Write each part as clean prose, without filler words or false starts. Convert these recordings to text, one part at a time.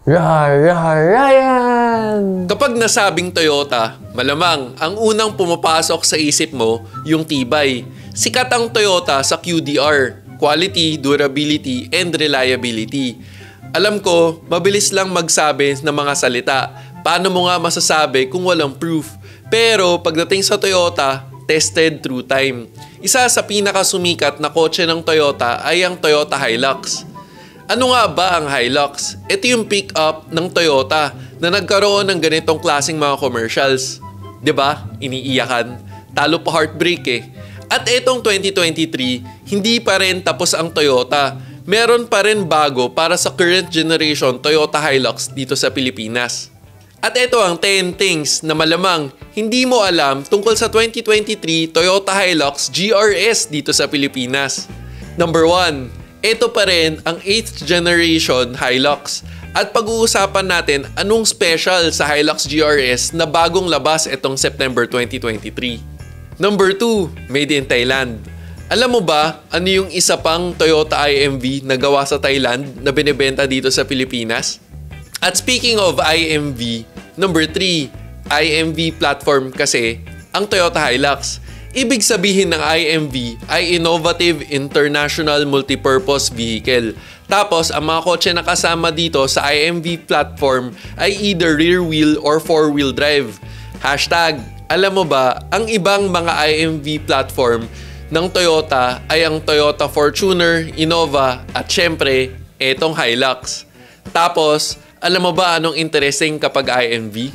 Ryan! Kapag nasabing Toyota, malamang ang unang pumapasok sa isip mo yung tibay. Sikat ang Toyota sa QDR, quality, durability, and reliability. Alam ko, mabilis lang magsabi ng mga salita. Paano mo nga masasabi kung walang proof? Pero pagdating sa Toyota, tested through time. Isa sa pinakasumikat na kotse ng Toyota ay ang Toyota Hilux. Ano nga ba ang Hilux? Ito yung pick-up ng Toyota na nagkaroon ng ganitong klaseng mga commercials. 'Di ba? Iniiyakan. Talo pa heartbreak eh. At itong 2023, hindi pa rin tapos ang Toyota. Meron pa rin bago para sa current generation Toyota Hilux dito sa Pilipinas. At ito ang 10 things na malamang hindi mo alam tungkol sa 2023 Toyota Hilux GRS dito sa Pilipinas. Number 1. Ito pa rin ang 8th generation Hilux. At pag-uusapan natin anong special sa Hilux GRS na bagong labas itong September 2023. Number 2, made in Thailand. Alam mo ba ano yung isa pang Toyota IMV na gawa sa Thailand na binibenta dito sa Pilipinas? At speaking of IMV, number 3, IMV platform kasi ang Toyota Hilux. Ibig sabihin ng IMV ay Innovative International Multipurpose Vehicle. Tapos, ang mga kotse na kasama dito sa IMV platform ay either rear wheel or four wheel drive. Hashtag, alam mo ba, ang ibang mga IMV platform ng Toyota ay ang Toyota Fortuner, Innova at syempre, etong Hilux. Tapos, alam mo ba anong interesting kapag IMV?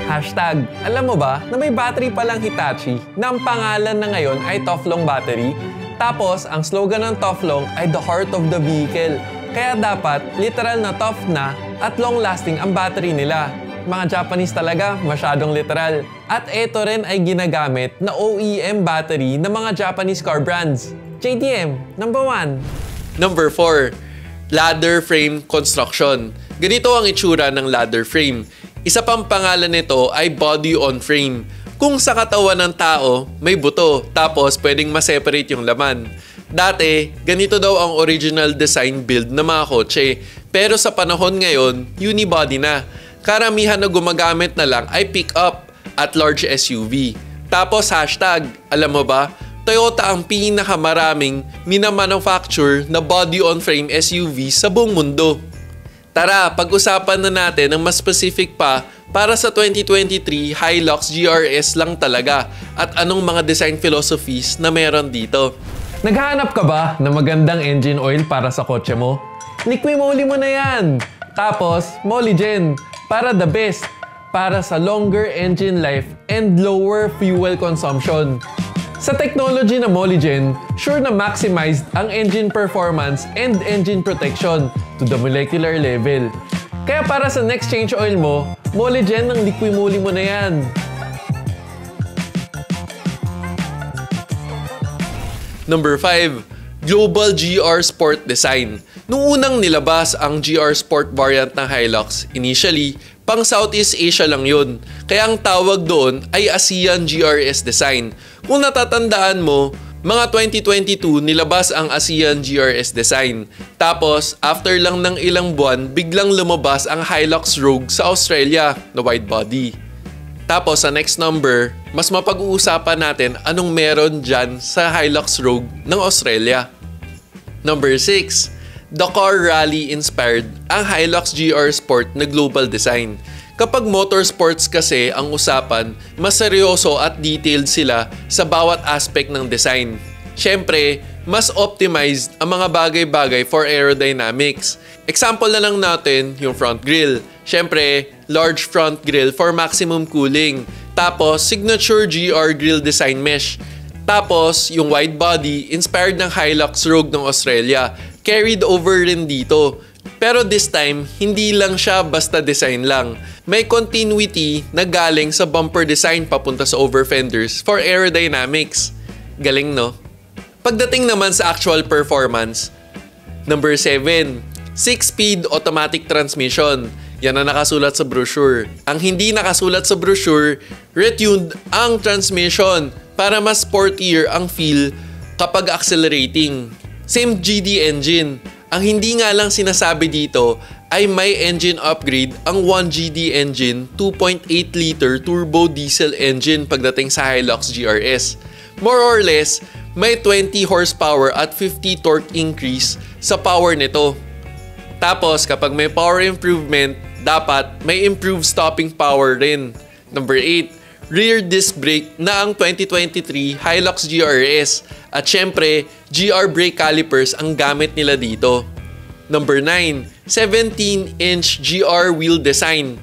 Hashtag, alam mo ba na may battery palang Hitachi na ang pangalan na ngayon ay Toflong Battery? Tapos, ang slogan ng Toflong ay the heart of the vehicle. Kaya dapat, literal na tough na at long-lasting ang battery nila. Mga Japanese talaga, masyadong literal. At ito rin ay ginagamit na OEM battery ng mga Japanese car brands. JDM, number 1. Number 4, ladder frame construction. Ganito ang itsura ng ladder frame. Isa pang pangalan nito ay body on frame. Kung sa katawan ng tao, may buto, tapos pwedeng ma-separate yung laman. Dati, ganito daw ang original design build ng mga kotse. Pero sa panahon ngayon, unibody na. Karamihan na gumagamit na lang ay pick-up at large SUV. Tapos hashtag, alam mo ba, Toyota ang pinakamaraming minamanufacture na body on frame SUV sa buong mundo. Tara, pag-usapan na natin ng mas specific pa para sa 2023 Hilux GRS lang talaga at anong mga design philosophies na meron dito. Naghahanap ka ba ng magandang engine oil para sa kotse mo? Liqui-Moly mo na yan! Tapos, Molygen para the best, para sa longer engine life and lower fuel consumption. Sa technology na Molygen, sure na maximized ang engine performance and engine protection to the molecular level. Kaya para sa next change oil mo, Molygen ng Liqui-Moly mo na yan. Number 5, Global GR Sport Design. Nung unang nilabas ang GR Sport variant ng Hilux, initially, pang Southeast Asia lang yun. Kaya ang tawag doon ay ASEAN GRS Design. Kung natatandaan mo, mga 2022 nilabas ang ASEAN GRS Design. Tapos, after lang ng ilang buwan, biglang lumabas ang Hilux Rogue sa Australia na wide body. Tapos, sa next number, mas mapag-uusapan natin anong meron dyan sa Hilux Rogue ng Australia. Number 6. Dakar Rally inspired ang Hilux GR Sport na global design. Kapag motorsports kasi ang usapan, mas seryoso at detailed sila sa bawat aspect ng design. Siyempre, mas optimized ang mga bagay-bagay for aerodynamics. Example na lang natin yung front grille. Siyempre, large front grille for maximum cooling. Tapos, signature GR grille design mesh. Tapos, yung wide body inspired ng Hilux Rogue ng Australia. Carried over rin dito. Pero this time, hindi lang siya basta design lang. May continuity na galing sa bumper design papunta sa over fenders for aerodynamics. Galing, no? Pagdating naman sa actual performance, number 7, 6-speed automatic transmission. Yan ang nakasulat sa brochure. Ang hindi nakasulat sa brochure, retuned ang transmission para mas sportier ang feel kapag accelerating. Same GD engine. Ang hindi nga lang sinasabi dito ay may engine upgrade ang 1GD engine 2.8-liter turbo diesel engine pagdating sa Hilux GRS. More or less, may 20 horsepower at 50 torque increase sa power nito. Tapos kapag may power improvement, dapat may improved stopping power rin. Number 8, rear disc brake na ang 2023 Hilux GRS at syempre, GR brake calipers ang gamit nila dito. Number 9, 17-inch GR wheel design.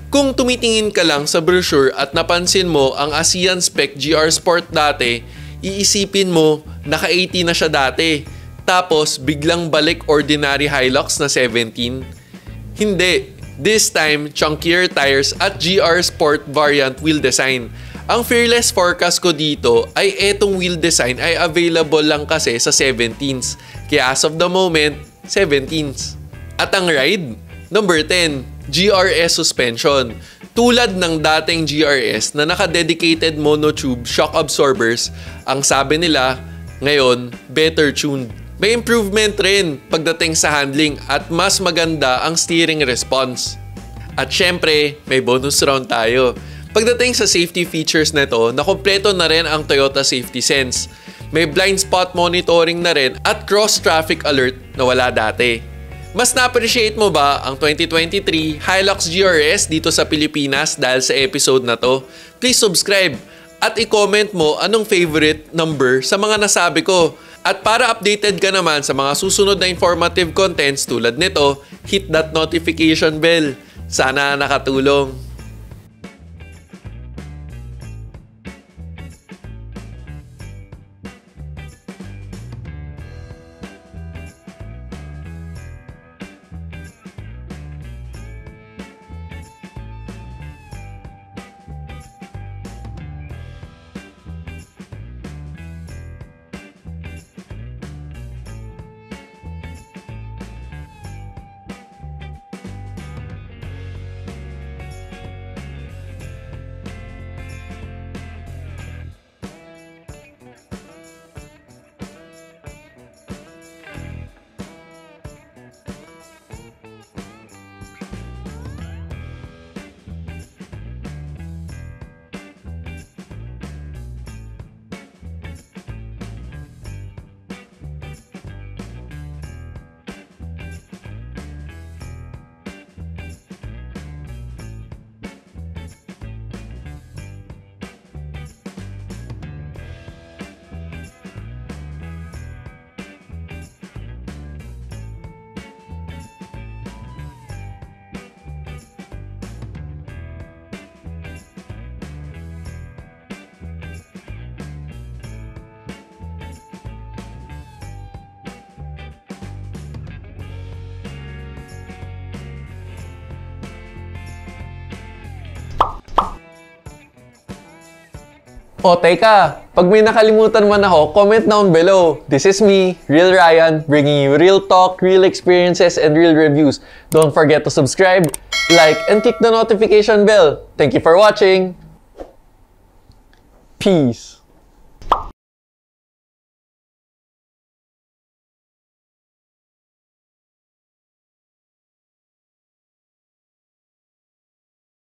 Kung tumitingin ka lang sa brochure at napansin mo ang ASEAN spec GR Sport dati, iisipin mo naka-80 na siya dati. Tapos biglang balik ordinary Hilux na 17. Hindi. This time, chunkier tires at GR Sport variant wheel design. Ang fearless forecast ko dito ay etong wheel design ay available lang kasi sa 17s. Kaya as of the moment, 17s. At ang ride? Number 10, GRS suspension. Tulad ng dating GRS na naka-dedicated monotube shock absorbers, ang sabi nila, ngayon, better tuned. May improvement rin pagdating sa handling at mas maganda ang steering response. At syempre, may bonus round tayo. Pagdating sa safety features nito, nakompleto na rin ang Toyota Safety Sense. May blind spot monitoring na rin at cross-traffic alert na wala dati. Mas na-appreciate mo ba ang 2023 Hilux GRS dito sa Pilipinas dahil sa episode na to? Please subscribe at i-comment mo anong favorite number sa mga nasabi ko. At para updated ka naman sa mga susunod na informative contents tulad nito, hit that notification bell. Sana nakatulong. O teka, pag may nakalimutan man ako, comment down below. This is me, Real Ryan, bringing you real talk, real experiences, and real reviews. Don't forget to subscribe, like, and click the notification bell. Thank you for watching. Peace.